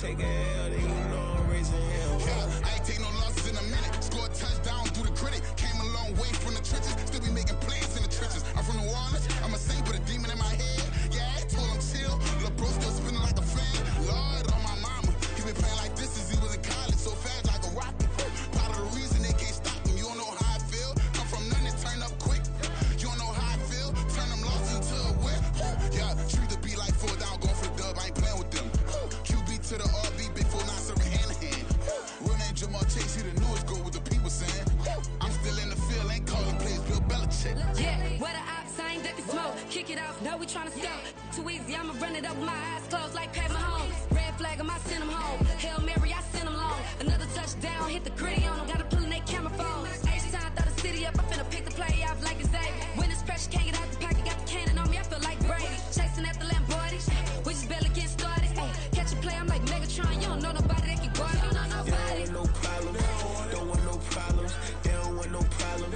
take a L, then you know I'm raising hell. Yeah, I ain't take no losses in a minute. Scored touchdown through the critic. Came a long way from the trenches. Still be making plays in the trenches. I'm from New Orleans. I'm a saint with a demon in my head. Yeah, I told him chill. Lil' bro still spinning like a fan. Lord on my mama. He been playing like this since he was in college. So fast like a rocket. Part of the reason they can't stop him. You don't know how I feel. Come from nothing, turn up quick. You don't know how I feel. Turn them losses into a whip. Yeah, treat the beat like 4 down, going for the dub. I ain't playing with them. QB to the RB, big 4-9 serving hand to hand. Real name Jamal Chase, he the newest go with the people saying. I'm still in the field, ain't calling plays, Bill Belichick. Yeah, where the ops, I ain't ducking smoke. Kick it off, know we tryna score. Too easy, I'ma run it up with my eyes closed like Pat Mahomes. Red flag, I send him home. Hail Mary, I send him long. Another touchdown, hit the gritty on him. Gotta pull in they camera phones. H-time, throw the city up, I finna pick the play off like it's Xavier. When this pressure can't get out the pocket, got the cannon on me, I feel like Brady. Chasing at the Lamborghini, we just barely get started. Catch a play, I'm like Megatron, you don't know nobody that can guard it. You don't know nobody. They don't want no problems, don't want no problems. They don't want no problems,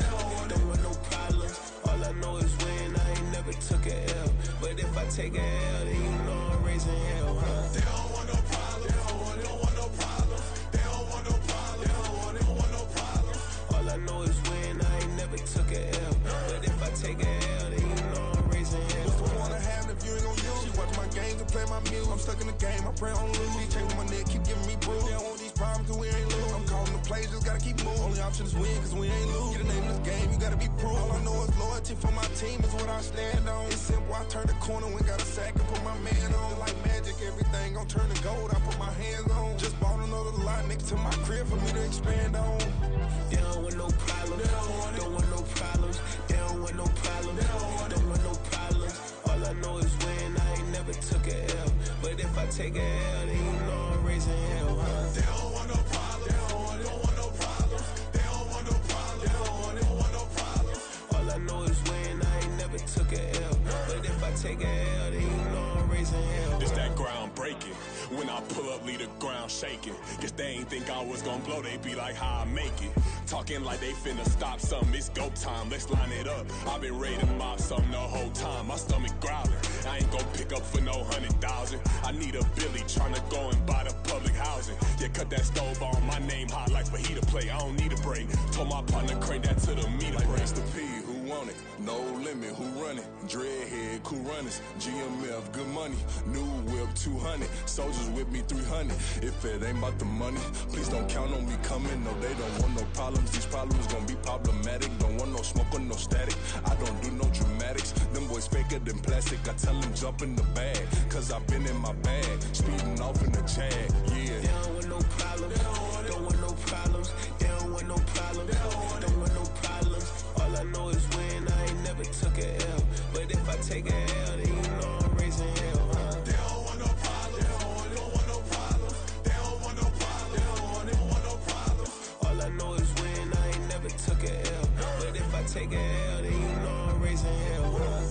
don't want no problems. All I know is win, I ain't never took a L. But if I take a L, then you know I'm raising hell, huh? They don't want no problems, they don't want no problems. They don't want no problems, they don't want no problems. All I know is win, I ain't never took a L. But if I take a L, then you know I'm raising hell. What's the point of having if you ain't gon' use? She watch my games and play my music. I'm stuck in the game, I pray on lose. These chains on my neck keep giving me bruise. They don't want these problems cause we ain't lose. I'm calling the plays, just gotta keep moving. Only option is win cause we ain't lose. Get a name in this game, you gotta be proof. All I know is loyalty for my team is what I stand on. It's simple, I turn the corner when got a sack and put my man on. Like magic, everything gon' turn to gold, I put my hands on. Just bought another lot next to my crib for me to expand on. They don't want no problems, don't want no problems. They don't want no problems, don't want no problems. All I know is win, I ain't never took a L. But if I take a L, then you know I'm raising hell, huh? They don't want no problems, they don't want no problems. They don't want no problems, they don't want no problems. All I know is win, I ain't never took a L. But if I take a L, then you know I'm raising hell. This that ground breaking. When I pull up, leave the ground shaking. Guess they ain't think I was gonna blow, they be like, how I make it. Talking like they finna stop something, it's go time, let's line it up. I've been ready to mop something the whole time, my stomach growling. I ain't gon' pick up for no 100,000. I need a Billy tryna go and buy the public housing. Yeah, cut that stove on, my name hot like fajita play. I don't need a break. Told my partner crank that to the meter Like break. Mr. P, who want it? No limit, who run it? Dreadhead, cool runners. GMF, good money. New whip, 200. Soldiers with me, 300. If it ain't about the money, please don't count on me coming. No, they don't want no problems. These problems gon' be problematic. Don't want no smoke or no static. I don't do no dramatics. Them boys faker than plastic. I tell them jump in the bag, cause I've been in my bag. Speeding off in the Jag, yeah. They don't want no problems, don't want no problems. They don't want no problems, don't want no problems. All I know is win, I ain't never took a L. But if I take a L, then you know I'm raising hell, huh? They don't want no problems, they don't want no problems. They don't want no problems, they don't want no problems. All I know is win, I ain't never took a L. But if I take a L, then you know I'm raising hell, huh?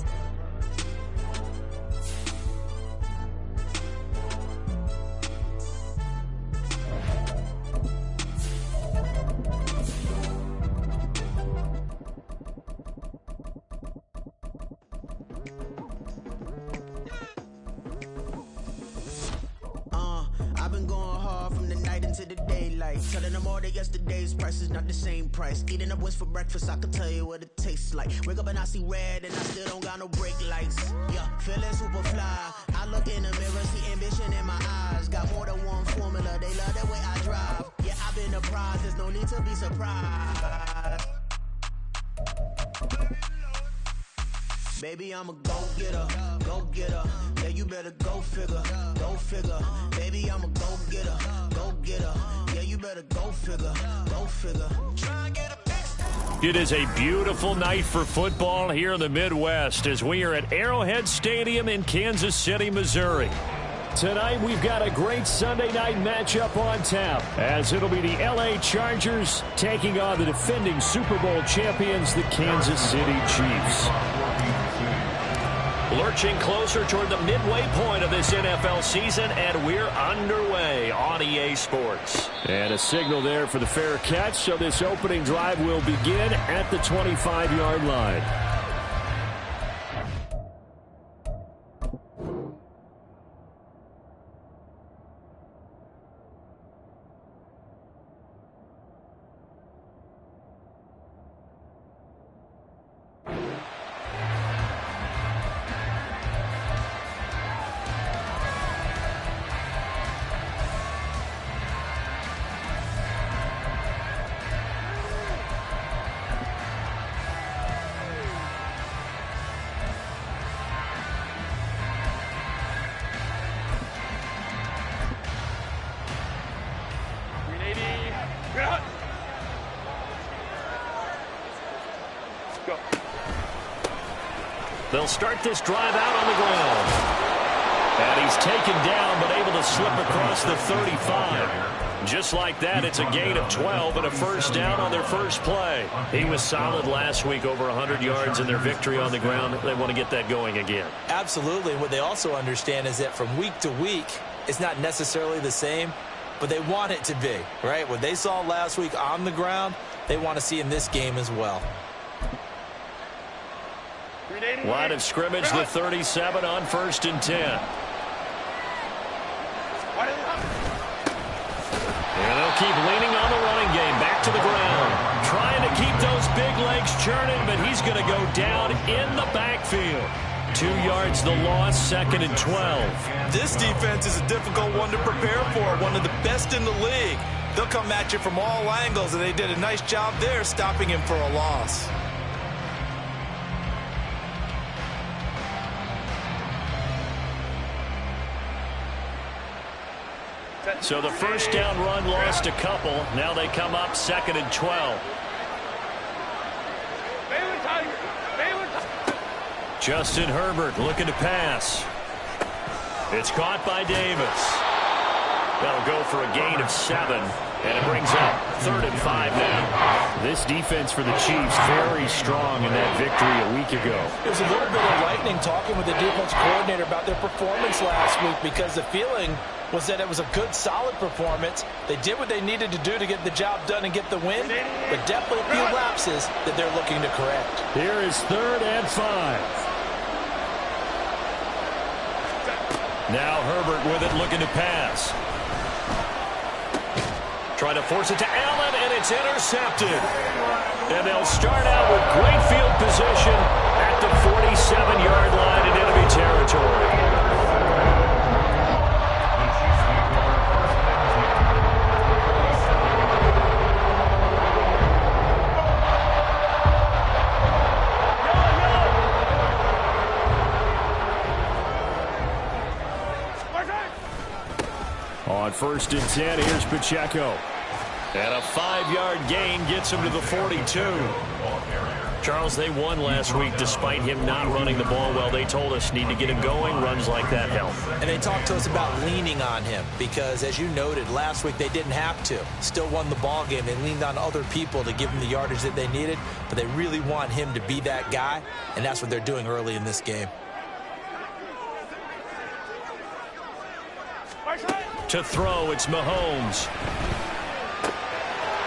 I've been going hard from the night into the daylight. Telling them all that yesterday's price is not the same price. Eating up wings for breakfast, I can tell you what it tastes like. Wake up and I see red and I still don't got no brake lights. Yeah, feeling super fly. I look in the mirror, see ambition in my eyes. Got more than one formula, they love the way I drive. Yeah, I've been a prize, there's no need to be surprised. Baby, I'm a go-getter, go-getter. Yeah, you better go figure, go figure. Baby, I'm a go-getter, go-getter. Yeah, you better go figure, go figure. Try and get a fix. It is a beautiful night for football here in the Midwest as we are at Arrowhead Stadium in Kansas City, Missouri. Tonight, we've got a great Sunday night matchup on tap, as it'll be the L.A. Chargers taking on the defending Super Bowl champions, the Kansas City Chiefs. Lurching closer toward the midway point of this NFL season, and we're underway on EA Sports. And a signal there for the fair catch, so this opening drive will begin at the 25-yard line. They'll start this drive out on the ground. And he's taken down, but able to slip across the 35. Just like that, it's a gain of 12 and a first down on their first play. He was solid last week, over 100 yards in their victory on the ground. They want to get that going again. Absolutely. What they also understand is that from week to week, it's not necessarily the same, but they want it to be, right? What they saw last week on the ground, they want to see in this game as well. Line of scrimmage, the 37 on 1st and 10. And they'll keep leaning on the running game. Back to the ground. Trying to keep those big legs churning, but he's going to go down in the backfield. 2 yards the loss, 2nd and 12. This defense is a difficult one to prepare for, one of the best in the league. They'll come at you from all angles, and they did a nice job there stopping him for a loss. So the first down run lost a couple. Now they come up 2nd and 12. Justin Herbert looking to pass. It's caught by Davis. That'll go for a gain of 7. And it brings up 3rd and 5 now. This defense for the Chiefs very strong in that victory a week ago. There was a little bit of lightning talking with the defense coordinator about their performance last week, because the feeling was that it was a good, solid performance. They did what they needed to do to get the job done and get the win, but definitely a few lapses that they're looking to correct. Here is 3rd and 5. Now Herbert with it, looking to pass. Trying to force it to Allen, and it's intercepted. And they'll start out with great field position at the 47-yard line in enemy territory. On 1st and 10, here's Pacheco. And a 5-yard gain gets him to the 42. Charles, they won last week despite him not running the ball well. They told us need to get him going. Runs like that help. And they talked to us about leaning on him because, as you noted, last week they didn't have to. Still won the ball game. They leaned on other people to give them the yardage that they needed, but they really want him to be that guy, and that's what they're doing early in this game. To throw, it's Mahomes.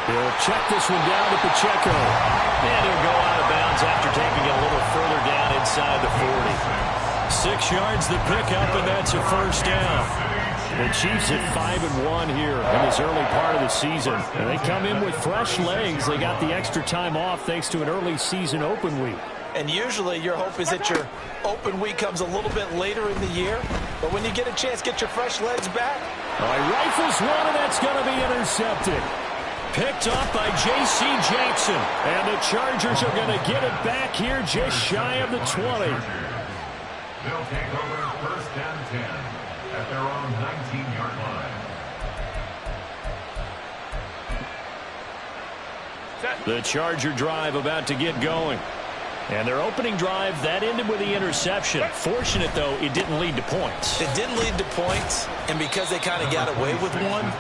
He'll check this one down to Pacheco. And he'll go out of bounds after taking it a little further down inside the 40. 6 yards the pickup, and that's a first down. The Chiefs at 5-1 here in this early part of the season. And they come in with fresh legs. They got the extra time off thanks to an early season open week. And usually your hope is that your open week comes a little bit later in the year. But when you get a chance, get your fresh legs back. All right, rifles one, and that's going to be intercepted. Picked off by J.C. Jackson. And the Chargers are going to get it back here just shy of the 20. They'll take over 1st and 10 at their own 19-yard line. The Charger drive about to get going. And their opening drive, that ended with the interception. Fortunate, though, it didn't lead to points. It didn't lead to points, and because they kind of got away with one,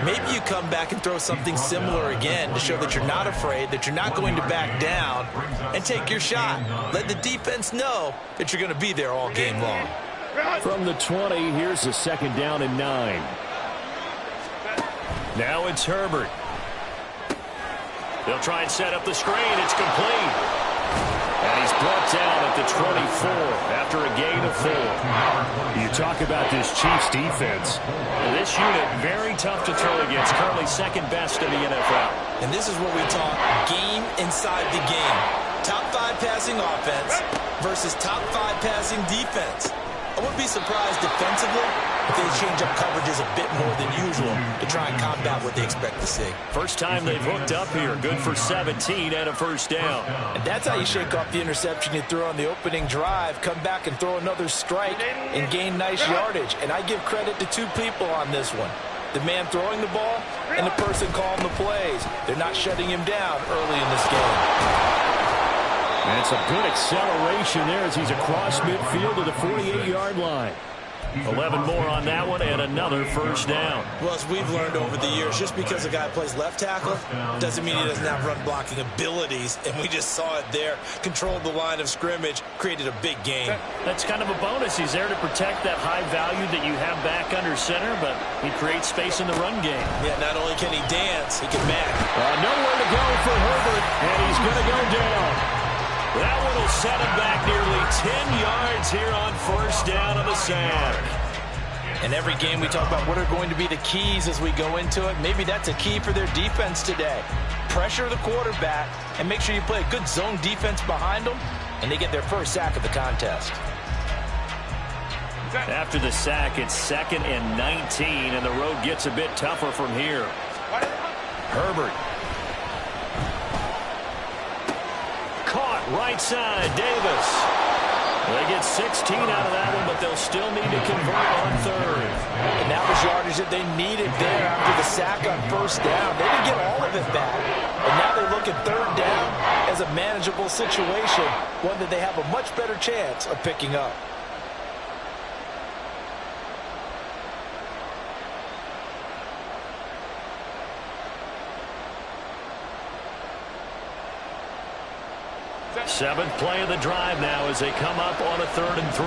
maybe you come back and throw something similar again to show that you're not afraid, that you're not going to back down, and take your shot. Let the defense know that you're going to be there all game long. From the 20, here's a 2nd down and 9. Now it's Herbert. They'll try and set up the screen. It's complete. And he's brought down at the 24 after a gain of 4. You talk about this Chiefs defense. This unit, very tough to throw against. Currently 2nd best in the NFL. And this is what we talk game inside the game. Top 5 passing offense versus top 5 passing defense. I wouldn't be surprised defensively if they change up coverages a bit more than usual to try and combat what they expect to see. First time they've hooked up here. Good for 17 and a first down. And that's how you shake off the interception you threw on the opening drive, come back and throw another strike and gain nice yardage. And I give credit to 2 people on this one. The man throwing the ball and the person calling the plays. They're not shutting him down early in this game. And some good acceleration there as he's across midfield to the 48-yard line. 11 more on that one and another first down. Well, as we've learned over the years, just because a guy plays left tackle doesn't mean he doesn't have run blocking abilities. And we just saw it there. Controlled the line of scrimmage, created a big gain. That's kind of a bonus. He's there to protect that high value that you have back under center, but he creates space in the run game. Yeah, not only can he dance, he can match. Nowhere to go for Herbert, and he's going to go down. That one will set him back nearly 10 yards here on first down on the sack. In every game we talk about what are going to be the keys as we go into it. Maybe that's a key for their defense today. Pressure the quarterback and make sure you play a good zone defense behind them, and they get their first sack of the contest. After the sack, it's 2nd and 19, and the road gets a bit tougher from here. Herbert. Caught right side, Davis. They get 16 out of that one, but they'll still need to convert on third. And that was yardage that they needed there after the sack on first down. They didn't get all of it back. And now they look at third down as a manageable situation, one that they have a much better chance of picking up. Seventh play of the drive now as they come up on a 3rd and 3.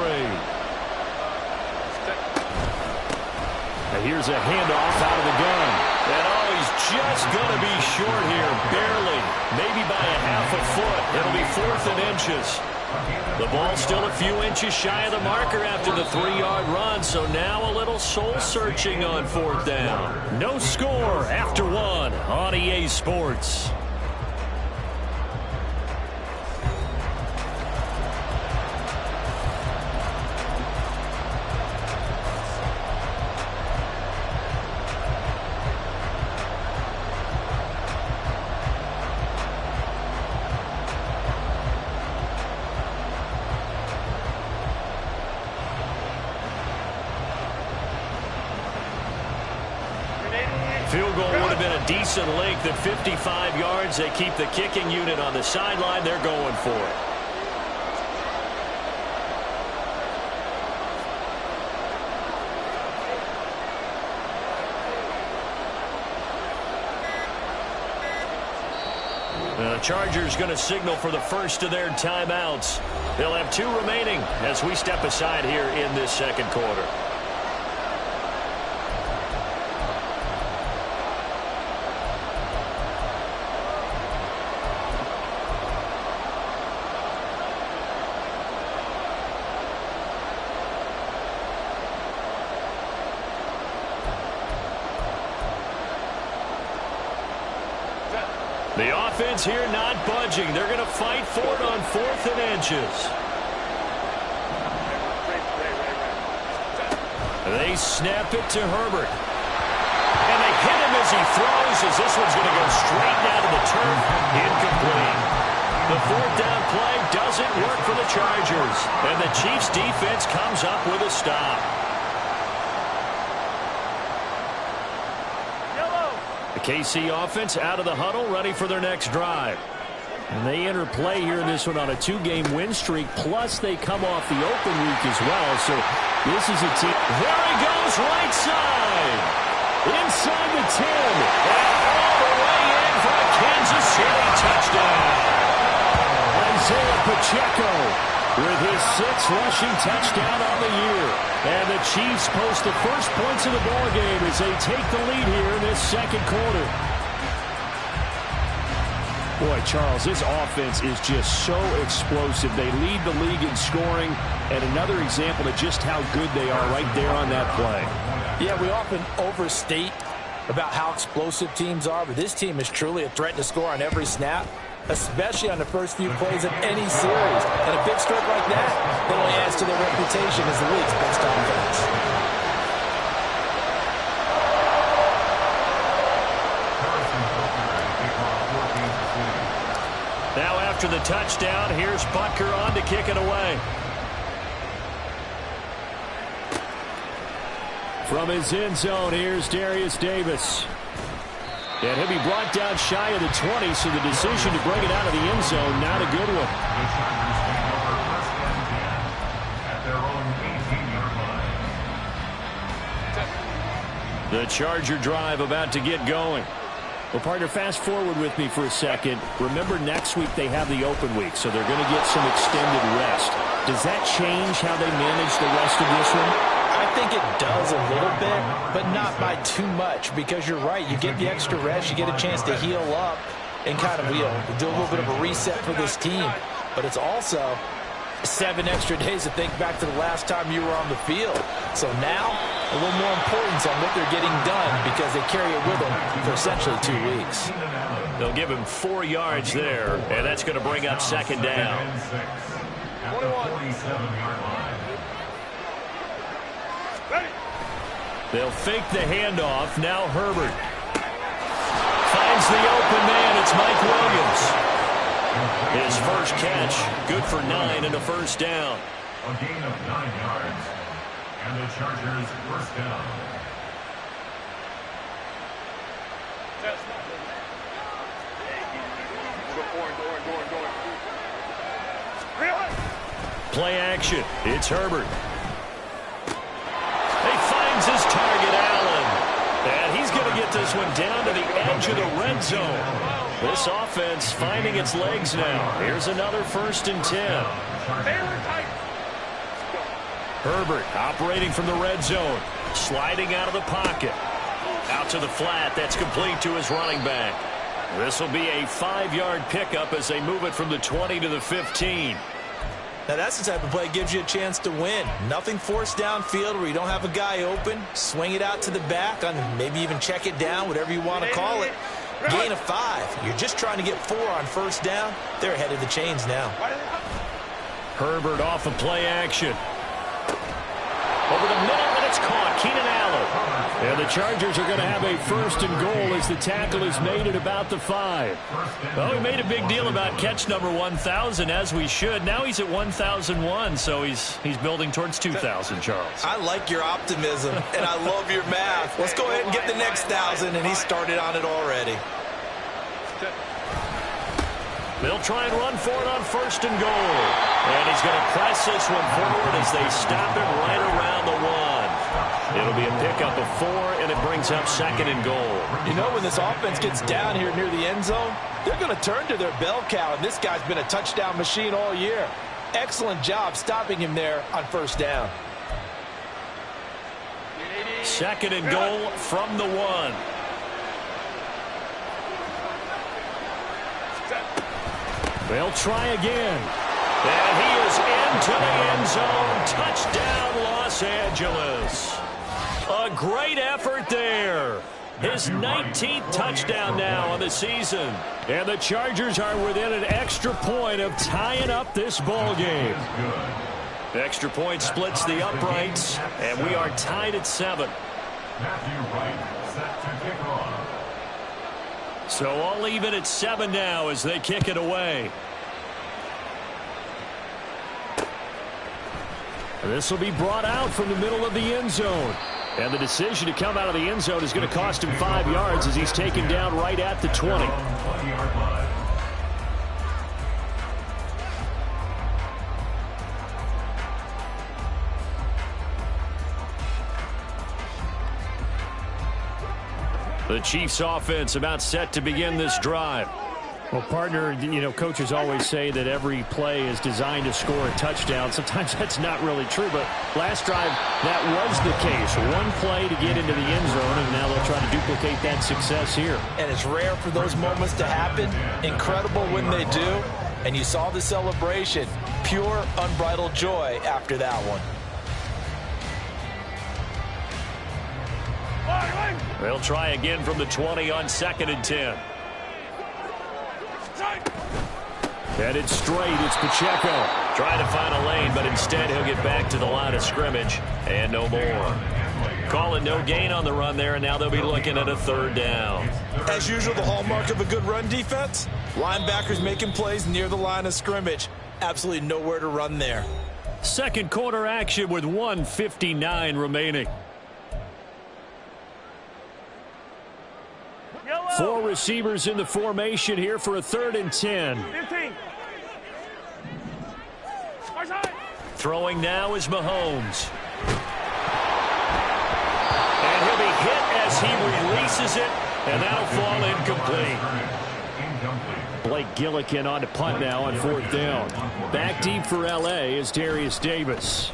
And here's a handoff out of the gun. And he's just going to be short here, barely, maybe by a half a foot. It'll be 4th and inches. The ball still a few inches shy of the marker after the 3-yard run, so now a little soul-searching on 4th down. No score after 1 on EA Sports. Field goal would have been a decent length at 55 yards. They keep the kicking unit on the sideline. They're going for it. The Chargers going to signal for the first of their timeouts. They'll have 2 remaining as we step aside here in this second quarter. The offense here not budging. They're going to fight for it on 4th and inches. They snap it to Herbert. And they hit him as he throws, as this one's going to go straight down to the turf. Incomplete. The 4th down play doesn't work for the Chargers. And the Chiefs defense comes up with a stop. KC offense out of the huddle, ready for their next drive. And they enter play here in this one on a 2-game win streak, plus they come off the open week as well. So this is a team. There he goes, right side. Inside the 10. And all the way in for a Kansas City touchdown. Isaiah Pacheco with his 6th rushing touchdown on the year. And the Chiefs post the first points of the ballgame as they take the lead here in this second quarter. Boy, Charles, this offense is just so explosive. They lead the league in scoring, and another example of just how good they are right there on that play. Yeah, we often overstate about how explosive teams are, but this team is truly a threat to score on every snap, especially on the first few plays of any series. And a big stroke like that only adds to their reputation as the league's best offense. Now after the touchdown, here's Butker on to kick it away. From his end zone, here's Darius Davis. And he'll be brought down shy of the 20, so the decision to bring it out of the end zone, not a good one. The Chargers take over first and 10 at their own 18-yard line. The Charger drive about to get going. Well, partner, fast forward with me for a second. Remember, next week they have the open week, so they're going to get some extended rest. Does that change how they manage the rest of this one? I think it does a little bit, but not by too much, because you're right. You get the extra rest, you get a chance to heal up and kind of do a little bit of a reset for this team. But it's also 7 extra days to think back to the last time you were on the field. So now, a little more importance on what they're getting done, because they carry it with them for essentially 2 weeks. They'll give him 4 yards there, and that's going to bring up second down. At the 47-yard line. They'll fake the handoff. Now Herbert finds the open man. It's Mike Williams. His first catch, good for 9 and a first down. A gain of 9 yards. And the Chargers first down. Play action. It's Herbert. He finds his target, Allen. And he's going to get this one down to the edge of the red zone. This offense finding its legs now. Here's another 1st and 10. Herbert operating from the red zone. Sliding out of the pocket. Out to the flat. That's complete to his running back. This will be a 5-yard pickup as they move it from the 20 to the 15. Now, that's the type of play that gives you a chance to win. Nothing forced downfield where you don't have a guy open. Swing it out to the back, and maybe even check it down, whatever you want to call it. Gain of 5. You're just trying to get 4 on first down. They're ahead of the chains now. Herbert off of play action. Over the middle, and it's caught. Keenan Allen. And the Chargers are going to have a 1st and goal as the tackle is made at about the 5. Well, we made a big deal about catch number 1,000, as we should. Now he's at 1,001, so he's building towards 2,000, Charles. I like your optimism, and I love your math. Let's go ahead and get the next 1,000, and he started on it already. They'll try and run for it on 1st and goal. And he's going to press this one forward as they stop him right around the 1. It'll be a pickup of 4, and it brings up 2nd and goal. You know, when this offense gets down here near the end zone, they're going to turn to their bell cow, and this guy's been a touchdown machine all year. Excellent job stopping him there on 1st down. 2nd and goal from the 1. They'll try again. And he is into the end zone. Touchdown, Los Angeles. A great effort there. His 19th touchdown now on the season. And the Chargers are within an extra point of tying up this ball game. Extra point splits the uprights, and we are tied at 7. Matthew Wright set to kick off. So all even at 7 now as they kick it away. This will be brought out from the middle of the end zone. And the decision to come out of the end zone is going to cost him 5 yards as he's taken down right at the 20. 20-yard line. The Chiefs offense about set to begin this drive. Well, partner, you know, coaches always say that every play is designed to score a touchdown. Sometimes that's not really true, but last drive, that was the case. One play to get into the end zone, and now they'll try to duplicate that success here. And it's rare for those moments to happen. Incredible when they do. And you saw the celebration. Pure, unbridled joy after that one. They'll try again from the 20 on 2nd and 10. Headed straight, it's Pacheco. Trying to find a lane, but instead he'll get back to the line of scrimmage. And no more. Calling no gain on the run there, and now they'll be looking at a 3rd down. As usual, the hallmark of a good run defense, linebackers making plays near the line of scrimmage. Absolutely nowhere to run there. Second quarter action with 1:59 remaining. 4 receivers in the formation here for a 3rd and 10. 15. Throwing now is Mahomes. And he'll be hit as he releases it, and that'll fall incomplete. Blake Gillikin on to punt now on 4th down. Back deep for L.A. is Darius Davis.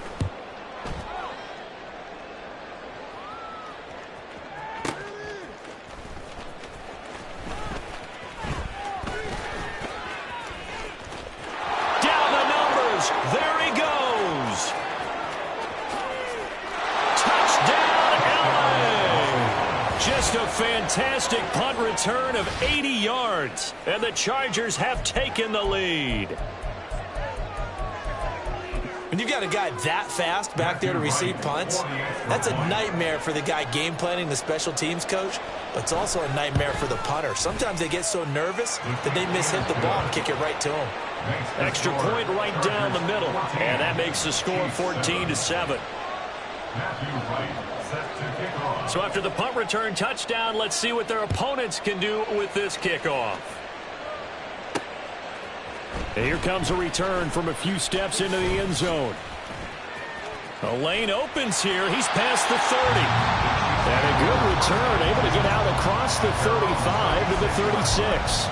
Down the numbers. There he goes. Touchdown, L.A. Just a fantastic punt return of 80 yards. And the Chargers have taken the lead. When you've got a guy that fast back there to receive punts, that's a nightmare for the guy game planning, the special teams coach, but it's also a nightmare for the punter. Sometimes they get so nervous that they mishit the ball and kick it right to him. Extra point right down the middle, and that makes the score 14-7. So after the punt return touchdown, let's see what their opponents can do with this kickoff. And here comes a return from a few steps into the end zone. The lane opens here. He's past the 30. And a good return, able to get out across the 35 to the 36.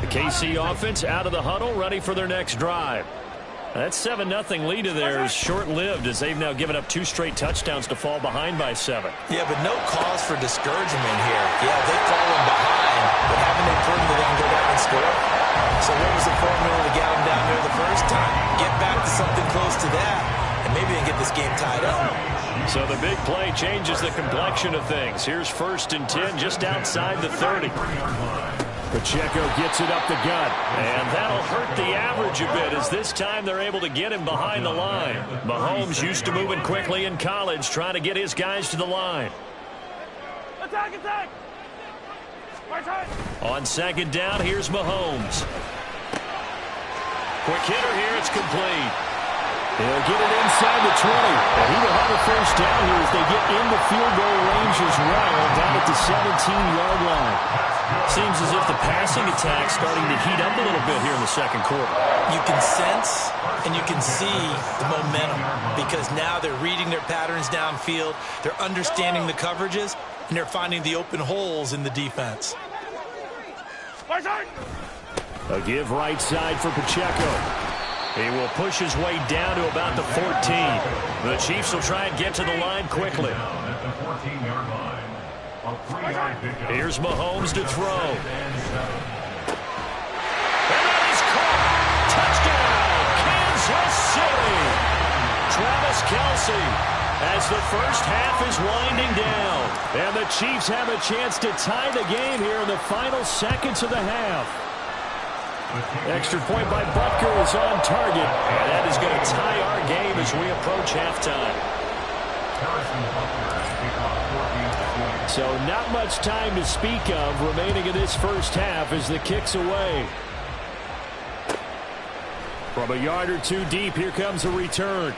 The KC offense out of the huddle, ready for their next drive. That 7-0 lead of theirs short-lived as they've now given up 2 straight touchdowns to fall behind by 7. Yeah, but no cause for discouragement here. Yeah, they've fallen behind, but haven't they proven that they can go down and score? So what was the formula to get them down there the first time? Get back to something close to that, and maybe they can get this game tied up. So the big play changes the complexion of things. Here's 1st and 10 just outside the 30. Pacheco gets it up the gut, and that'll hurt the average a bit as this time they're able to get him behind the line. Mahomes used to moving quickly in college, trying to get his guys to the line. Attack, attack! On 2nd down, here's Mahomes. Quick hitter here, it's complete. He'll get it inside the 20, and he will have a 1st down here as they get into field goal range as well, down at the 17-yard line. Seems as if the passing attack's starting to heat up a little bit here in the 2nd quarter. You can sense and you can see the momentum because now they're reading their patterns downfield, they're understanding the coverages, and they're finding the open holes in the defense. A give right side for Pacheco. He will push his way down to about the 14. The Chiefs will try and get to the line quickly. Here's Mahomes to throw. And that is caught. Touchdown, Kansas City. Travis Kelce as the first half is winding down. And the Chiefs have a chance to tie the game here in the final seconds of the half. Extra point by Butker is on target, and that is going to tie our game as we approach halftime. So not much time to speak of remaining in this first half as the kick's away. From a yard or 2 deep, here comes a return.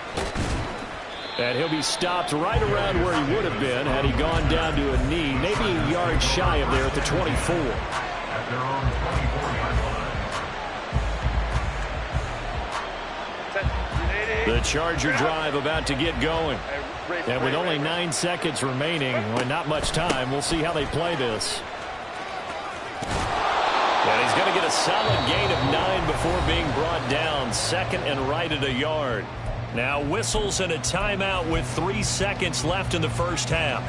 And he'll be stopped right around where he would have been had he gone down to a knee, maybe a yard shy of there at the 24. At their own 24-yard line. The Charger drive about to get going. And with only 9 seconds remaining, and not much time, we'll see how they play this. And he's going to get a solid gain of 9 before being brought down. 2nd and right at a yard. Now whistles and a timeout with 3 seconds left in the first half.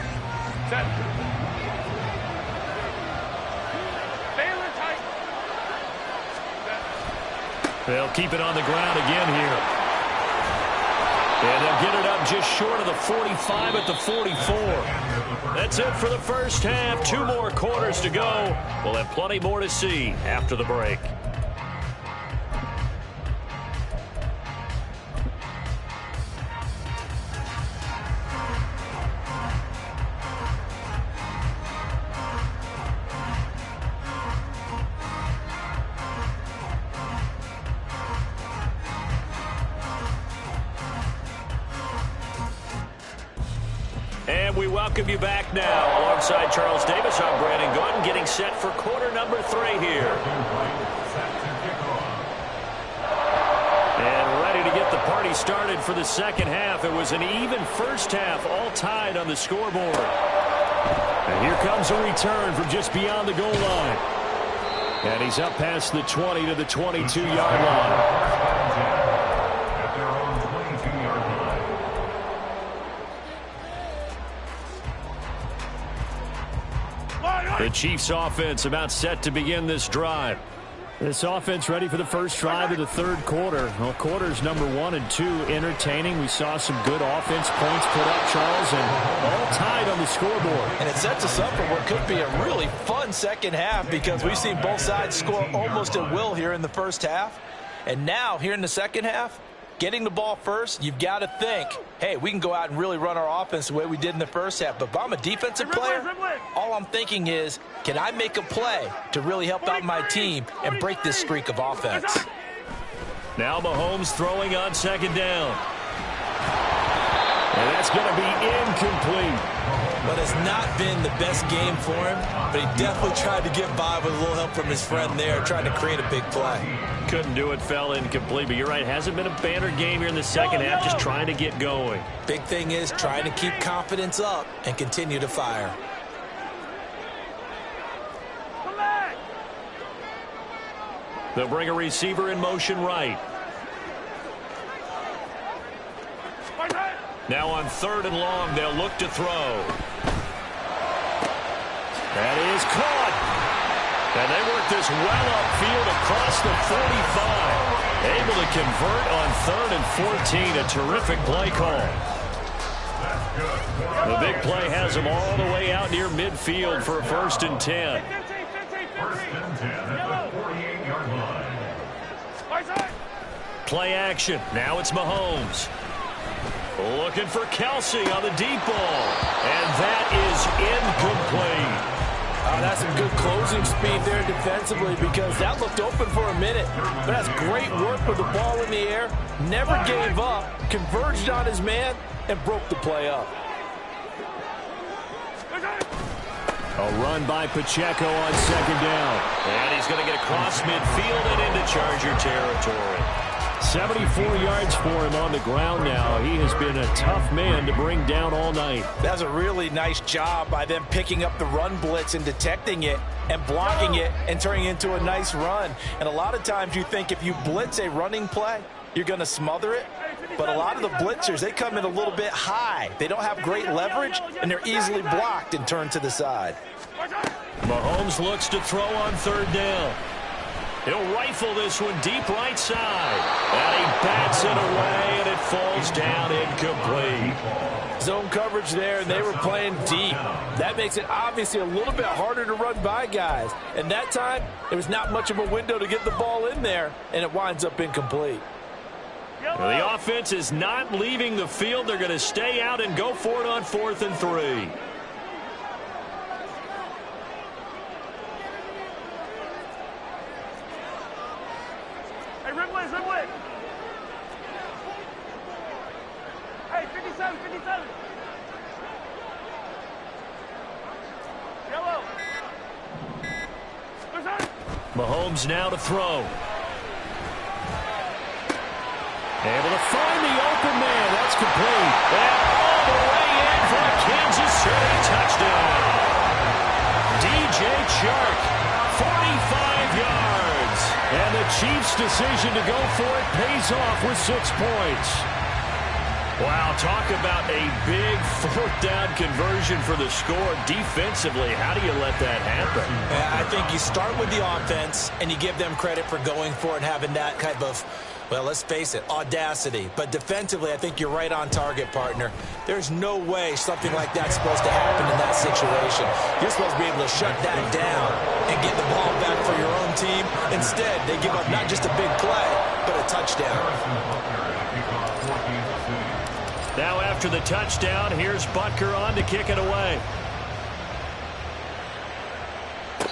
They'll keep it on the ground again here. And they'll get it up just short of the 45 at the 44. That's it for the first half. 2 more quarters to go. We'll have plenty more to see after the break. And we welcome you back now. Alongside Charles Davis, I'm Brandon Gordon, getting set for quarter number 3 here. And ready to get the party started for the second half. It was an even first half, all tied on the scoreboard. And here comes a return from just beyond the goal line. And he's up past the 20 to the 22-yard line. The Chiefs offense about set to begin this drive. This offense ready for the first drive of the third quarter. Well, quarters number 1 and 2 entertaining. We saw some good offense points put up, Charles, and all tied on the scoreboard. And it sets us up for what could be a really fun second half because we've seen both sides score almost at will here in the first half. And now, here in the second half, getting the ball first, you've got to think, hey, we can go out and really run our offense the way we did in the first half. But if I'm a defensive player, all I'm thinking is, can I make a play to really help out my team and break this streak of offense? Now Mahomes throwing on second down. And that's going to be incomplete. But it's not been the best game for him, but he definitely tried to get by with a little help from his friend there, trying to create a big play. Couldn't do it, fell incomplete, but you're right, hasn't been a banner game here in the second half, just trying to get going. Big thing is trying to keep confidence up and continue to fire. They'll bring a receiver in motion right. Now on 3rd and long, they'll look to throw. That is caught. And they work this well upfield across the 45. Able to convert on 3rd and 14. A terrific play call. The big play has them all the way out near midfield for a 1st and 10. 1st and 10 at the 48-yard line. Play action. Now it's Mahomes. Looking for Kelsey on the deep ball. And that is incomplete. That's some good closing speed there defensively because that looked open for a minute. But that's great work with the ball in the air. Never gave up. Converged on his man and broke the play up. A run by Pacheco on second down. And he's going to get across midfield and into Charger territory. 74 yards for him on the ground now. He has been a tough man to bring down all night. That's a really nice job by them picking up the run blitz and detecting it and blocking it and turning it into a nice run. And a lot of times you think if you blitz a running play, you're going to smother it. But a lot of the blitzers, they come in a little bit high. They don't have great leverage, and they're easily blocked and turned to the side. Mahomes looks to throw on 3rd down. He'll rifle this one deep right side. And he bats it away, and it falls down incomplete. Zone coverage there, and they were playing deep. That makes it obviously a little bit harder to run by guys. And that time, there was not much of a window to get the ball in there, and it winds up incomplete. Well, the offense is not leaving the field. They're going to stay out and go for it on 4th and 3. Hey, 57, 57. Yellow. Mahomes now to throw. Able to find the open man. That's complete. And all the way in for a Kansas City touchdown. DJ Chark, 45 yards. And the Chiefs' decision to go for it pays off with 6 points. Wow, talk about a big 4th down conversion for the score. Defensively, how do you let that happen? I think you start with the offense, and you give them credit for going for it and having that type of, well, let's face it, audacity. But defensively, I think you're right on target, partner. There's no way something like that's supposed to happen in that situation. You're supposed to be able to shut that down and get the ball back for your own team. Instead, they give up not just a big play, but a touchdown. Now after the touchdown, here's Butker on to kick it away.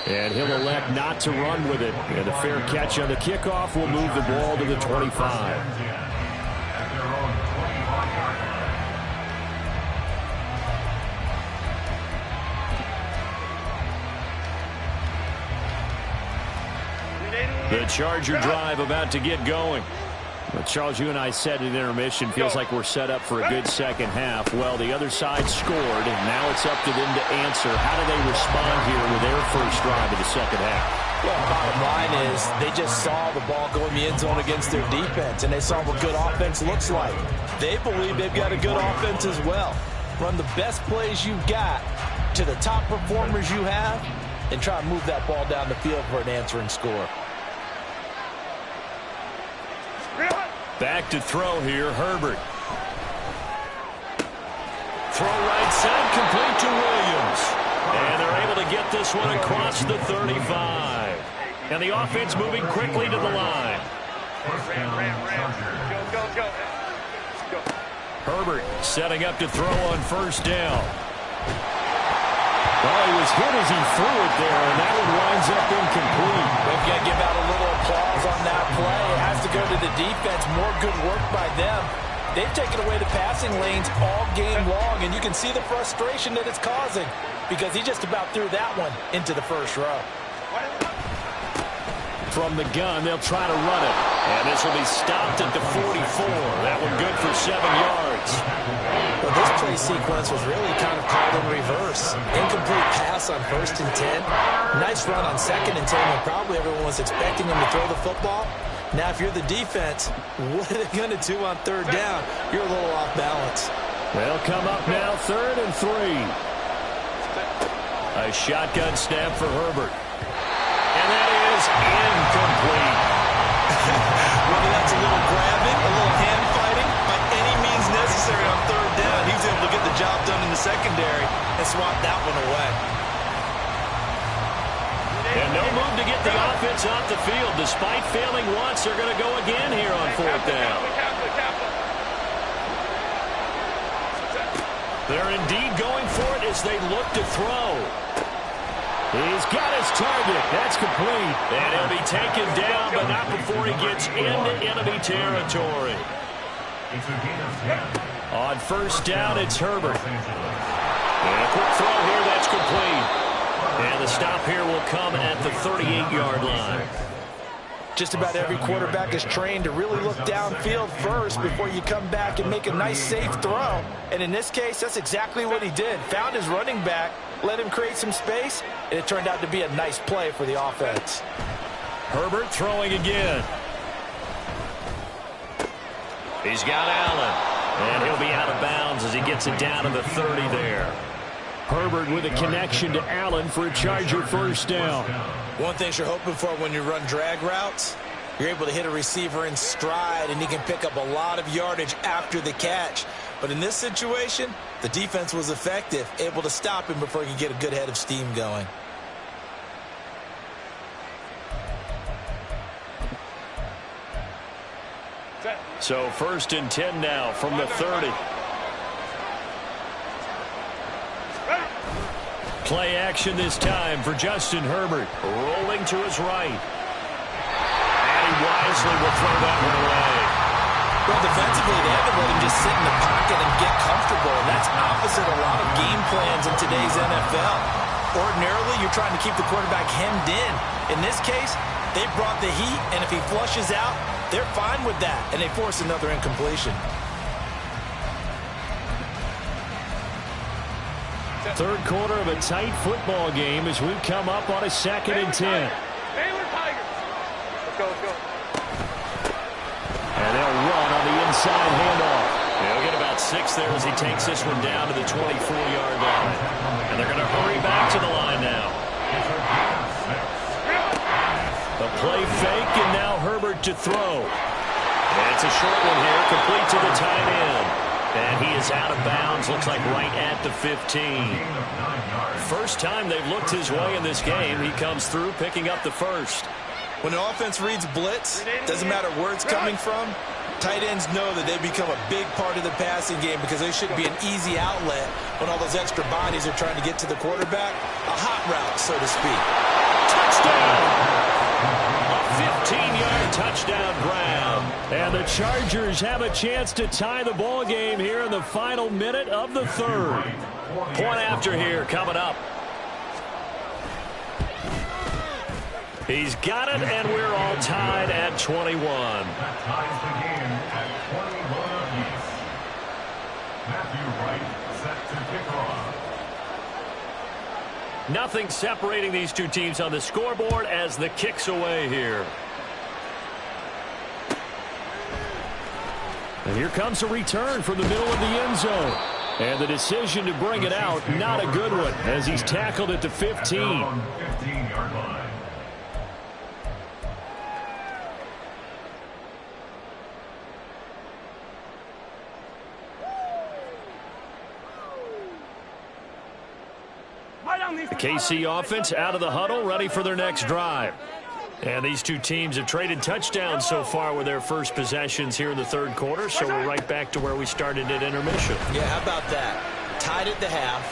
And he'll elect not to run with it. And a fair catch on the kickoff will move the ball to the 25. The Charger drive about to get going. Well, Charles, you and I said at intermission, feels like we're set up for a good second half. Well, the other side scored, and now it's up to them to answer. How do they respond here with their first drive of the second half? Well, bottom line is they just saw the ball go in the end zone against their defense, and they saw what good offense looks like. They believe they've got a good offense as well. Run the best plays you've got to the top performers you have, and try to move that ball down the field for an answering score. Back to throw here, Herbert. Throw right side, complete to Williams. And they're able to get this one across the 35. And the offense moving quickly to the line. Go. Herbert setting up to throw on first down. Well, he was hit as he threw it there, and that one winds up incomplete. We've got to give out a little applause on that play. It has to go to the defense. More good work by them. They've taken away the passing lanes all game long, and you can see the frustration that it's causing because he just about threw that one into the first row. From the gun, they'll try to run it. And this will be stopped at the 44. That one good for 7 yards. Well, this play sequence was really kind of called in reverse. Incomplete pass on 1st and 10. Nice run on 2nd and 10 when probably everyone was expecting him to throw the football. Now, if you're the defense, what are they going to do on 3rd down? You're a little off balance. They'll come up now 3rd and 3. A shotgun snap for Herbert. And that is incomplete. Whether that's a little grabbing, a little hand fighting, by any means necessary on 3rd down, he was able to get the job done in the secondary and swat that one away. And no move to get the offense off the field. Despite failing once, they're going to go again here on 4th down. They're indeed going for it as they look to throw. He's got his target. That's complete. And he'll be taken down, but not before he gets into enemy territory. On 1st down, it's Herbert. And a quick throw here. That's complete. And the stop here will come at the 38-yard line. Just about every quarterback is trained to really look downfield first before you come back and make a nice, safe throw. And in this case, that's exactly what he did. Found his running back, let him create some space, and it turned out to be a nice play for the offense. Herbert throwing again. He's got Allen, and he'll be out of bounds as he gets it down to the 30 there. Herbert with a connection to Allen for a Charger 1st down. One thing you're hoping for when you run drag routes, you're able to hit a receiver in stride, and he can pick up a lot of yardage after the catch. But in this situation, the defense was effective, able to stop him before he could get a good head of steam going. So 1st and 10 now from the 30. Play action this time for Justin Herbert. Rolling to his right. And he wisely will throw that one away. Well, defensively, they haven't let him just sit in the pocket and get comfortable. And that's opposite a lot of game plans in today's NFL. Ordinarily, you're trying to keep the quarterback hemmed in. In this case, they brought the heat, and if he flushes out, they're fine with that, and they force another incompletion. 3rd quarter of a tight football game as we come up on a 2nd and 10. Baylor Tigers. Let's go. And they'll run on the inside handoff. They'll get about 6 there as he takes this one down to the 24-yard line. And they're going to hurry back to the line now. The play fake, and now Herbert to throw. And it's a short one here, complete to the tight end. And he is out of bounds, looks like right at the 15. First time they've looked his way in this game. He comes through picking up the 1st. When the offense reads blitz, doesn't matter where it's coming from, tight ends know that they become a big part of the passing game because they should be an easy outlet when all those extra bodies are trying to get to the quarterback. A hot route, so to speak. Touchdown! A 15-yard touchdown grab. And the Chargers have a chance to tie the ball game here in the final minute of the 3rd. Point after here coming up. He's got it, and we're all tied at 21. That ties the game at 21 apiece. Matthew Wright set to kick off. Nothing separating these two teams on the scoreboard as the kick's away here. And here comes a return from the middle of the end zone. And the decision to bring it out, not a good one, as he's tackled at the 15. 15-yard line. The KC offense out of the huddle, ready for their next drive. And these two teams have traded touchdowns so far with their first possessions here in the third quarter, so we're right back to where we started at intermission. Yeah, how about that? Tied at the half,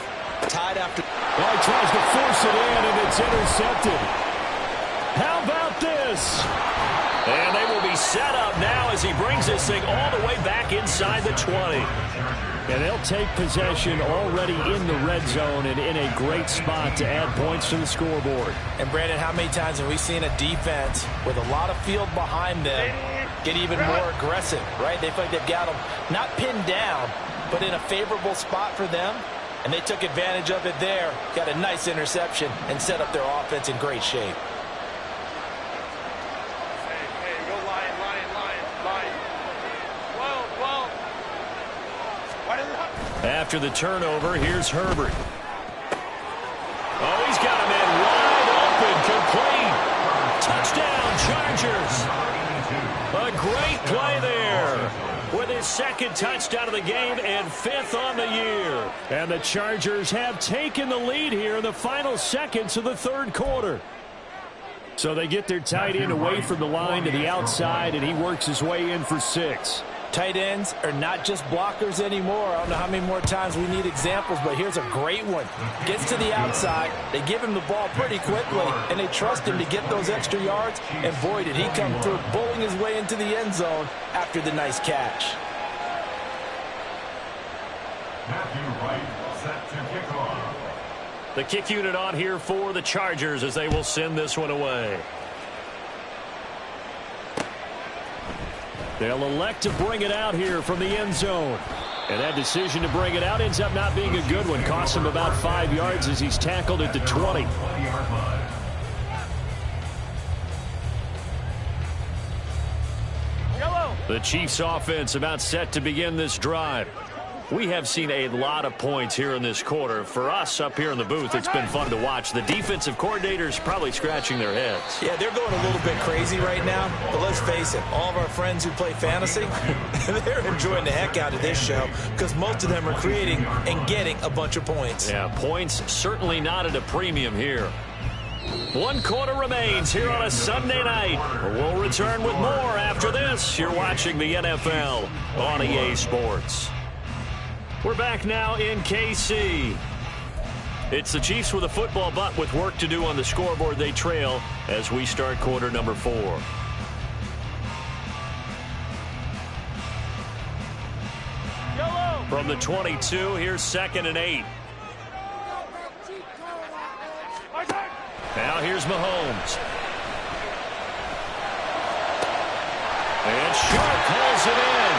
tied after. Well, he tries to force it in, and it's intercepted. How about this? And they will be set up now as he brings this thing all the way back inside the 20. And they'll take possession already in the red zone and in a great spot to add points to the scoreboard. And, Brandon, how many times have we seen a defense with a lot of field behind them get even more aggressive, right? They feel like they've got them not pinned down, but in a favorable spot for them. And they took advantage of it there, got a nice interception, and set up their offense in great shape. After the turnover, here's Herbert. Oh, he's got him in wide open, complete. Touchdown, Chargers. A great play there with his second touchdown of the game and fifth on the year. And the Chargers have taken the lead here in the final seconds of the third quarter. So they get their tight end away from the line to the outside, and he works his way in for 6. Tight ends are not just blockers anymore. I don't know how many more times we need examples, but here's a great one. Gets to the outside, they give him the ball pretty quickly, and they trust him to get those extra yards, and boy, did he come through, bowling his way into the end zone after the nice catch. Matthew Wright set to kick off. The kick unit on here for the Chargers as they will send this one away. They'll elect to bring it out here from the end zone. And that decision to bring it out ends up not being a good one. Costs him about 5 yards as he's tackled at the 20. The Chiefs offense about set to begin this drive. We have seen a lot of points here in this quarter. For us up here in the booth, it's been fun to watch. The defensive coordinators probably scratching their heads. Yeah, they're going a little bit crazy right now. But let's face it, all of our friends who play fantasy, they're enjoying the heck out of this show because most of them are creating and getting a bunch of points. Yeah, points certainly not at a premium here. 1 quarter remains here on a Sunday night. We'll return with more after this. You're watching the NFL on EA Sports. We're back now in KC. It's the Chiefs with a football, but with work to do on the scoreboard, they trail as we start quarter number 4. From the 22, here's 2nd and 8. Now here's Mahomes. And Sharp calls it in.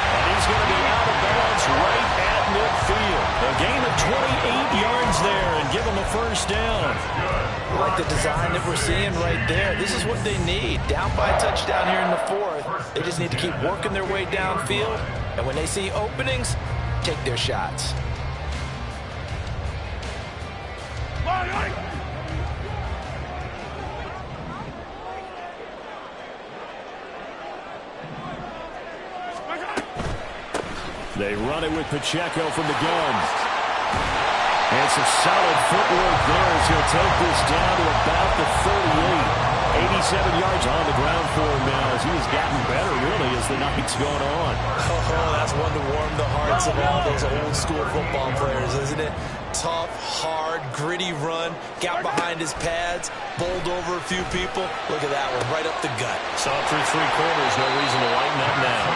And he's going to be out of bounds right at midfield. A gain of 28 yards there and give him a first down. I like the design that we're seeing right there. This is what they need. Down by a touchdown here in the 4th. They just need to keep working their way downfield. And when they see openings, take their shots. They run it with Pacheco from the gun. And some solid footwork there as he'll take this down to about the 38. 87 yards on the ground for him now as he has gotten better, really, as the night's gone on. Oh, that's one to warm the hearts of all those old school football players, isn't it? Tough, hard, gritty run, got behind his pads, bowled over a few people. Look at that one, right up the gut. Saw through 3 quarters, no reason to lighten up now.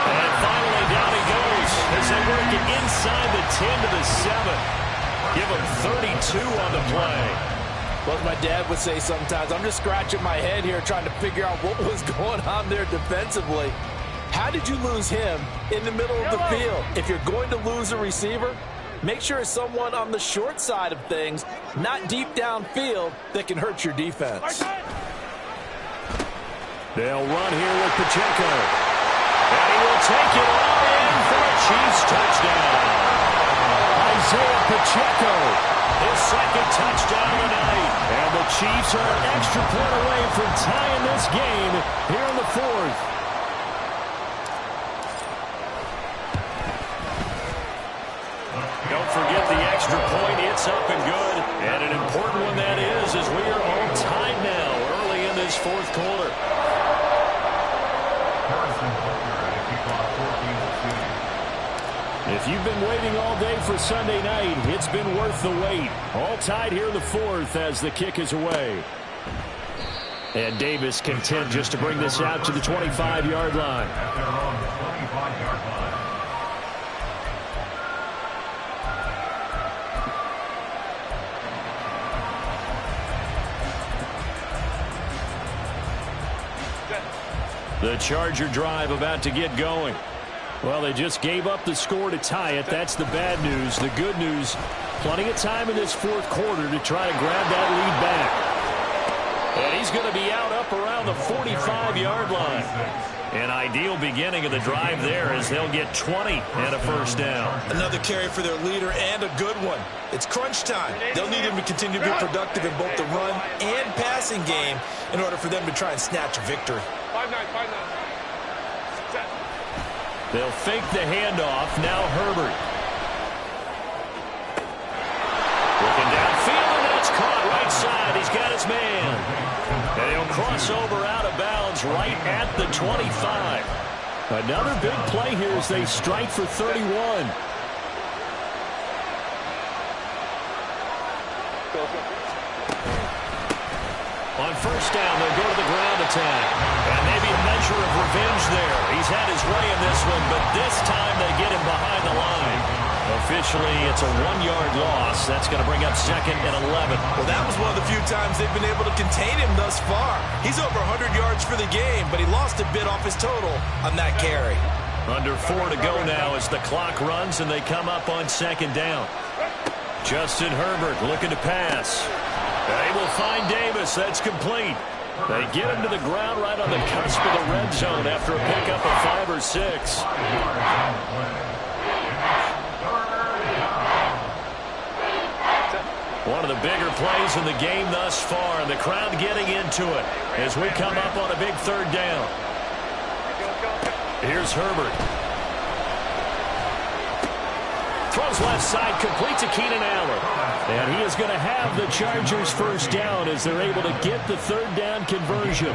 And finally, down he goes as they work it inside the 10 to the 7. Give him 32 on the play. Well, my dad would say sometimes, I'm just scratching my head here trying to figure out what was going on there defensively. How did you lose him in the middle of the field? If you're going to lose a receiver, make sure it's someone on the short side of things, not deep downfield, that can hurt your defense. They'll run here with Pacheco. And he will take it all in for a Chiefs touchdown. Isaiah Pacheco, his second touchdown of the night. And the Chiefs are an extra point away from tying this game here in the fourth. Don't forget the extra point. It's up and good. And an important one that is, as we are all tied now early in this fourth quarter. If you've been waiting all day for Sunday night, it's been worth the wait. All tied here in the fourth as the kick is away. And Davis content just to bring this out to the 25-yard line. At their own 25-yard line. The Charger drive about to get going. Well, they just gave up the score to tie it. That's the bad news. The good news, plenty of time in this fourth quarter to try to grab that lead back. And he's going to be out up around the 45-yard line. An ideal beginning of the drive there as they'll get 20 and a first down. Another carry for their leader and a good one. It's crunch time. They'll need him to continue to be productive in both the run and passing game in order for them to try and snatch a victory. 5-9. They'll fake the handoff. Now Herbert. Looking downfield, and that's caught right side. He's got his man. And he'll cross over out of bounds right at the 25. Another big play here as they strike for 31. On first down, they'll go to the ground attack. And maybe a measure of revenge there. He's had his way in this one, but this time they get him behind the line. Officially, it's a 1-yard loss. That's going to bring up second and 11. Well, that was one of the few times they've been able to contain him thus far. He's over 100 yards for the game, but he lost a bit off his total on that carry. Under 4 to go now as the clock runs and they come up on second down. Justin Herbert looking to pass. They will find Davis. That's complete. They get him to the ground right on the cusp of the red zone after a pickup of 5 or 6. One of the bigger plays in the game thus far, and the crowd getting into it as we come up on a big third down. Here's Herbert. Throws left side, complete to Keenan Allen. And he is going to have the Chargers first down as they're able to get the third down conversion.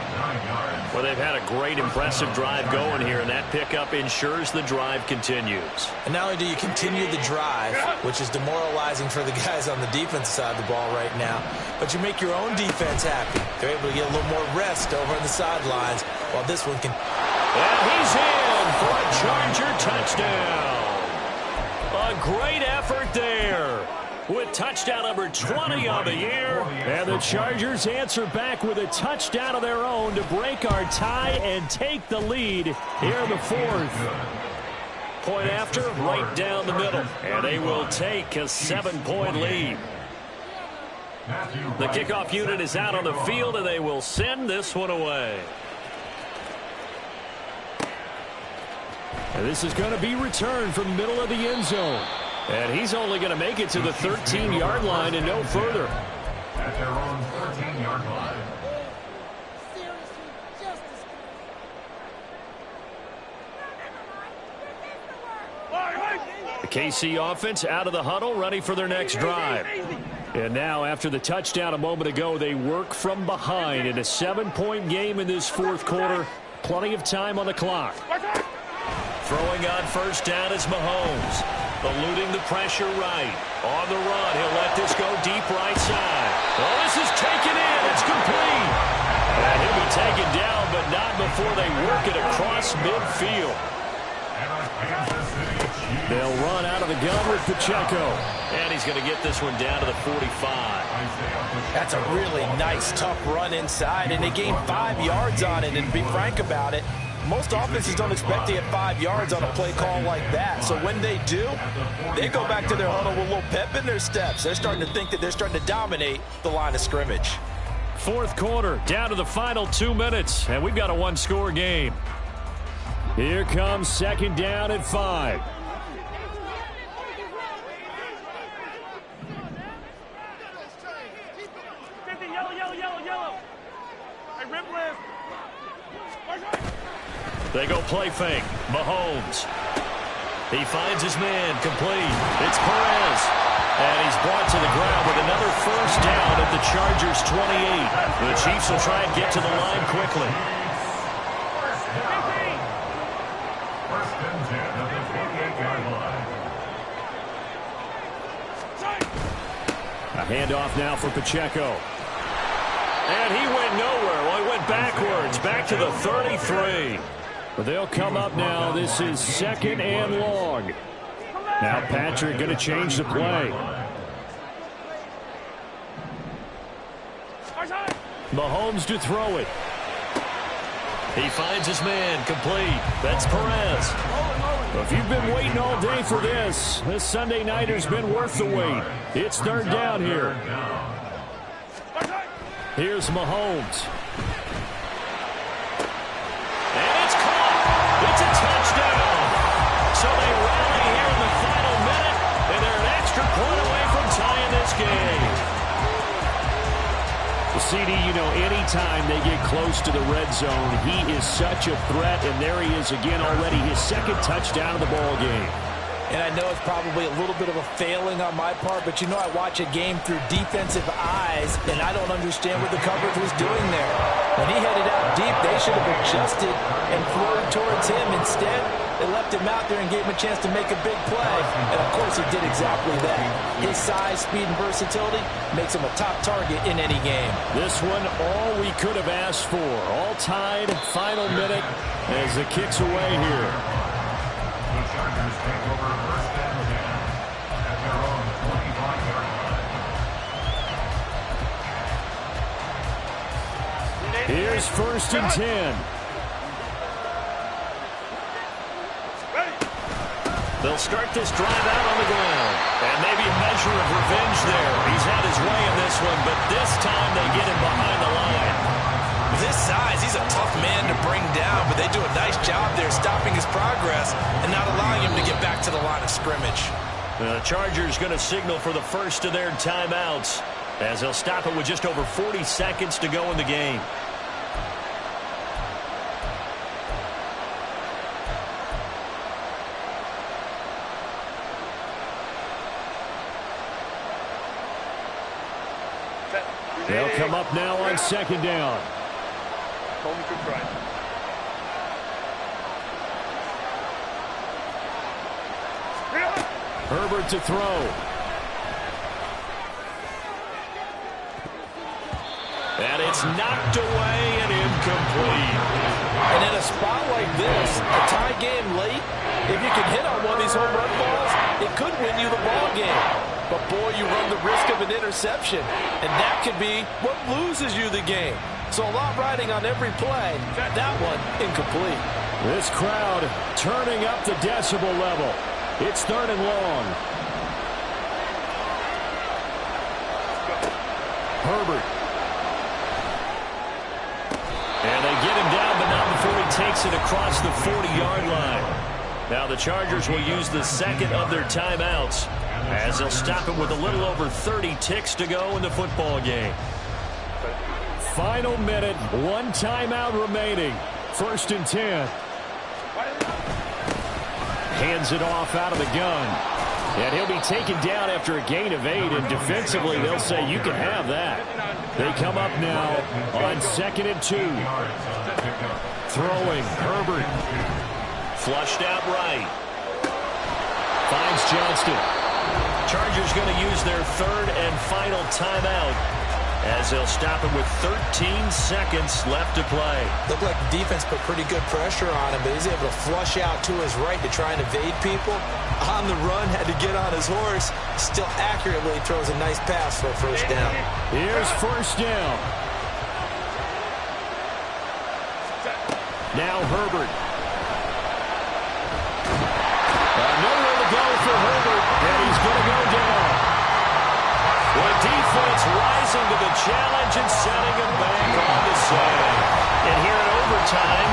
Well, they've had a great, impressive drive going here, and that pickup ensures the drive continues. And not only do you continue the drive, which is demoralizing for the guys on the defensive side of the ball right now, but you make your own defense happy. They're able to get a little more rest over on the sidelines while this one can... And he's in for a Charger touchdown. A great effort there with touchdown number 20 on the year. And the Chargers answer back with a touchdown of their own to break our tie and take the lead here in the fourth. Point after, right down the middle. And they will take a 7-point lead. The kickoff unit is out on the field, and they will send this one away. And this is going to be returned from the middle of the end zone. And he's only going to make it to the 13-yard line and no further. At their own 13-yard line. The KC offense out of the huddle, ready for their next drive. And now, after the touchdown a moment ago, they work from behind in a 7-point game in this fourth quarter. Plenty of time on the clock. Throwing on first down is Mahomes. Eluding the pressure right. On the run, he'll let this go deep right side. Oh, this is taken in. It's complete. And he'll be taken down, but not before they work it across midfield. They'll run out of the gun with Pacheco. And he's going to get this one down to the 45. That's a really nice, tough run inside, and they gained 5 yards on it. And to be frank about it, most offenses don't expect to get 5 yards on a play call like that. So when they do, they go back to their huddle with a little pep in their steps. They're starting to think that they're starting to dominate the line of scrimmage. Fourth quarter, down to the final 2 minutes, and we've got a one-score game. Here comes second down at 5. They go play fake. Mahomes. He finds his man, complete. It's Perez. And he's brought to the ground with another first down at the Chargers' 28. The Chiefs will try and get to the line quickly. First and 10 at the 28-yard line. A handoff now for Pacheco. And he went nowhere. Well, he went backwards, back to the 33. But they'll come up now. This is second and long. Now Patrick going to change the play. Mahomes to throw it. He finds his man, complete. That's Perez. If you've been waiting all day for this Sunday nighter's been worth the wait. It's third down here. Here's Mahomes. And it's caught. It's a touchdown. So they rally here in the final minute, and they're an extra point away from tying this game. CD, you know, anytime they get close to the red zone, he is such a threat, and there he is again already, his second touchdown of the ball game. And I know it's probably a little bit of a failing on my part, but you know I watch a game through defensive eyes, and I don't understand what the coverage was doing there. When he headed out deep, they should have adjusted and thrown towards him. Instead, they left him out there and gave him a chance to make a big play. And, of course, he did exactly that. His size, speed, and versatility makes him a top target in any game. This one, all we could have asked for. All tied, final minute as the kick's away here. The Chargers take over first and 10 at their own 25-yard line. Here's first and 10. They'll start this drive out on the ground. And maybe a measure of revenge there. He's had his way in this one, but this time they get him behind the line. With his size, he's a tough man to bring down, but they do a nice job there stopping his progress and not allowing him to get back to the line of scrimmage. The Chargers going to signal for the first of their timeouts as they'll stop it with just over 40 seconds to go in the game. They'll come up now on second down. Herbert to throw. And it's knocked away and incomplete. And in a spot like this, a tie game late, if you can hit on one of these home run balls, it could win you the ball game. But, boy, you run the risk of an interception, and that could be what loses you the game. So a lot riding on every play. That one, incomplete. This crowd turning up the decibel level. It's third and long. Herbert. And they get him down, but not before he takes it across the 40-yard line. Now the Chargers will use the second of their timeouts as they'll stop it with a little over 30 ticks to go in the football game. Final minute, one timeout remaining. First and 10. Hands it off out of the gun. And he'll be taken down after a gain of 8, and defensively they'll say you can have that. They come up now on second and 2. Throwing, Herbert. Flushed out right. Finds Johnston. Chargers going to use their third and final timeout as they'll stop him with 13 seconds left to play. Looked like the defense put pretty good pressure on him, but he's able to flush out to his right to try and evade people. On the run, had to get on his horse. Still accurately throws a nice pass for a first down. Here's first down. Now Herbert. Nowhere to go for Herbert, and he's going to go down. The defense rising to the challenge and setting him back on the side. And here in overtime,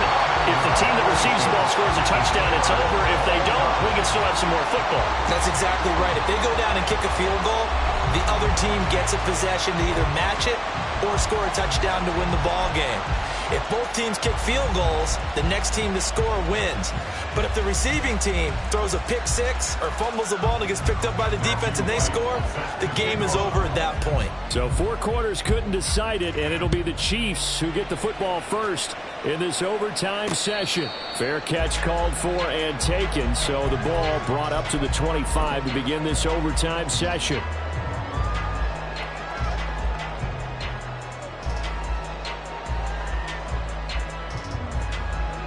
if the team that receives the ball scores a touchdown, it's over. If they don't, we can still have some more football. That's exactly right. If they go down and kick a field goal, the other team gets a possession to either match it or score a touchdown to win the ball game. If both teams kick field goals, the next team to score wins. But if the receiving team throws a pick six or fumbles the ball and it gets picked up by the defense and they score, the game is over at that point. So 4 quarters couldn't decide it, and it'll be the Chiefs who get the football first in this overtime session. Fair catch called for and taken, so the ball brought up to the 25 to begin this overtime session.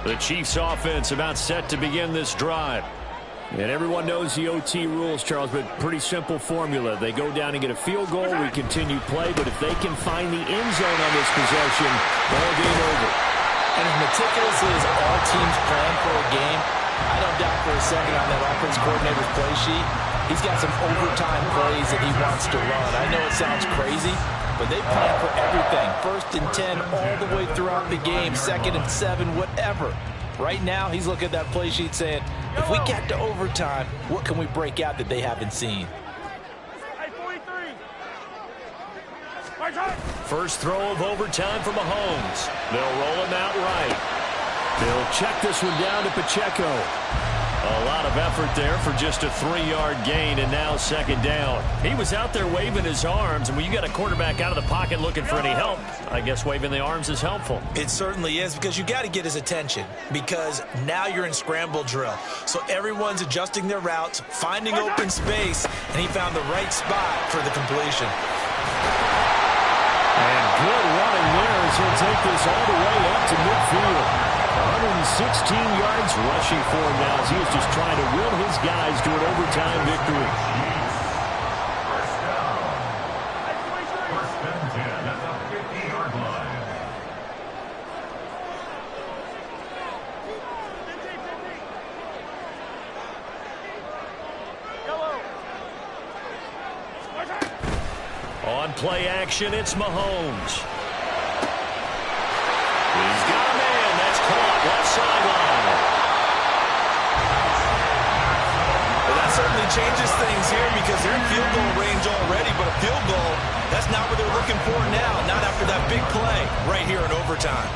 The Chiefs offense about set to begin this drive. And everyone knows the OT rules, Charles, but pretty simple formula. They go down and get a field goal, we continue play, but if they can find the end zone on this possession, ball game over. And as meticulously as all teams plan for a game, I don't doubt for a second on that offense coordinator's play sheet, he's got some overtime plays that he wants to run. I know it sounds crazy, but they plan for everything. 1st and 10 all the way throughout the game, 2nd and 7, whatever. Right now, he's looking at that play sheet saying, if we get to overtime, what can we break out that they haven't seen? First throw of overtime for Mahomes. They'll roll him out right. They'll check this one down to Pacheco. A lot of effort there for just a 3-yard gain, and now 2nd down. He was out there waving his arms, and when you got a quarterback out of the pocket looking for any help, I guess waving the arms is helpful. It certainly is, because you got to get his attention, because now you're in scramble drill. So everyone's adjusting their routes, finding open space, and he found the right spot for the completion. And good running there as he'll take this all the way up to midfield. 116 yards rushing for him now as he is just trying to will his guys to an overtime victory. First and 10 at the 50-yard line. On play action, it's Mahomes. He's got a man. That's caught left sideline. Well, that certainly changes things here because they're in field goal range already, but a field goal, that's not what they're looking for now, not after that big play right here in overtime.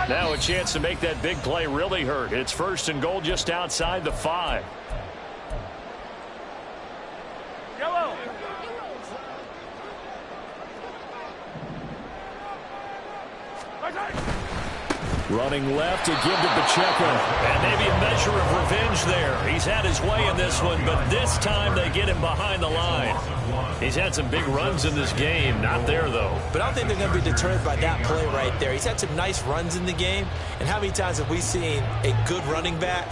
Now a chance to make that big play really hurt. It's 1st and goal just outside the 5. Yellow. Running left to give to Pacheco. And maybe a measure of revenge there. He's had his way in this one, but this time they get him behind the line. He's had some big runs in this game. Not there, though. But I don't think they're going to be deterred by that play right there. He's had some nice runs in the game. And how many times have we seen a good running back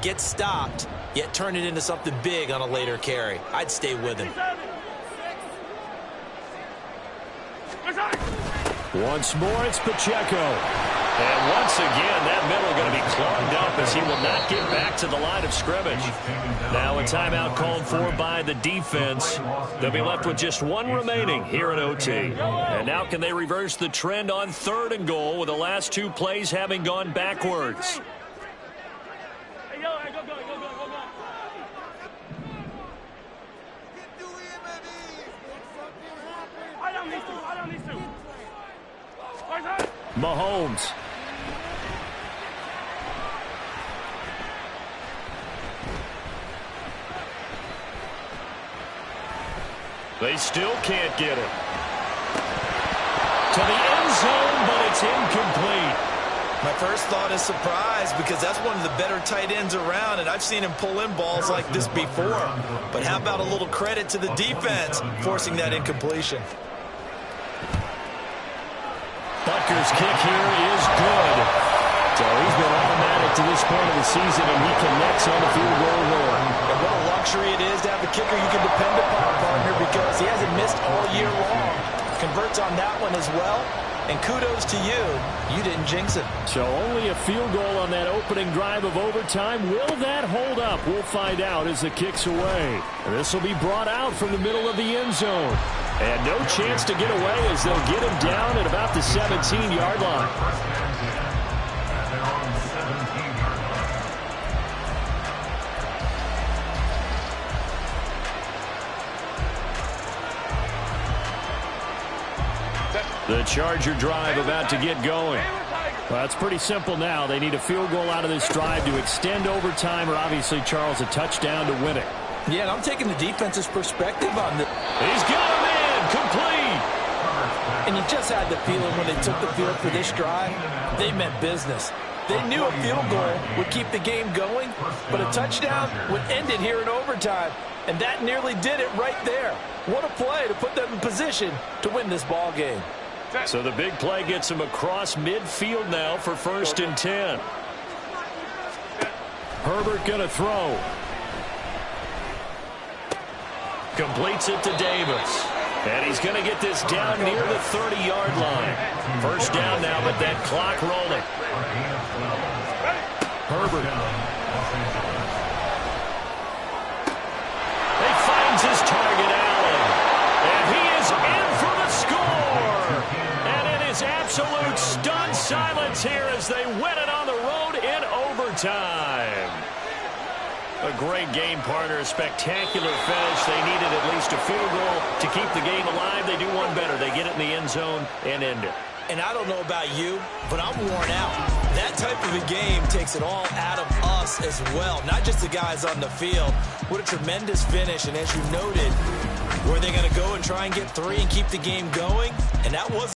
get stopped, yet turn it into something big on a later carry? I'd stay with him. Once more, it's Pacheco. And once again, that middle going to be clogged up as he will not get back to the line of scrimmage. Now a timeout called for by the defense. They'll be left with just 1 remaining here in OT. And now can they reverse the trend on 3rd and goal with the last 2 plays having gone backwards? Mahomes. They still can't get it. To the end zone, but it's incomplete. My first thought is surprise because that's one of the better tight ends around, and I've seen him pull in balls like this before. But how about a little credit to the defense forcing that incompletion? Butker's kick here is good. So he's been automatic to this point of the season, and he connects on the field goal there. And what a luxury it is to have a kicker you can depend upon, partner, because he hasn't missed all year long. Converts on that one as well. And kudos to you. You didn't jinx it. So only a field goal on that opening drive of overtime. Will that hold up? We'll find out as the kick's away. This will be brought out from the middle of the end zone. And no chance to get away as they'll get him down at about the 17-yard line. The Charger drive about to get going. Well, it's pretty simple now. They need a field goal out of this drive to extend overtime, or obviously, Charles, a touchdown to win it. Yeah, and I'm taking the defense's perspective on this. He's got him in, complete. And you just had the feeling when they took the field for this drive, they meant business. They knew a field goal would keep the game going, but a touchdown would end it here in overtime. And that nearly did it right there. What a play to put them in position to win this ball game. So the big play gets him across midfield now for 1st and 10. Herbert going to throw. Completes it to Davis. And he's going to get this down near the 30-yard line. First down now, but that clock rolling. Herbert. He finds his target, Allen. And he is in for the score. And it is absolute stunned silence here as they win it on the road in overtime. A great game, partner. A spectacular finish. They needed at least a field goal to keep the game alive. They do one better. They get it in the end zone and end it. And I don't know about you, but I'm worn out. That type of a game takes it all out of us as well, not just the guys on the field. What a tremendous finish. And as you noted, were they going to go and try and get 3 and keep the game going? And that was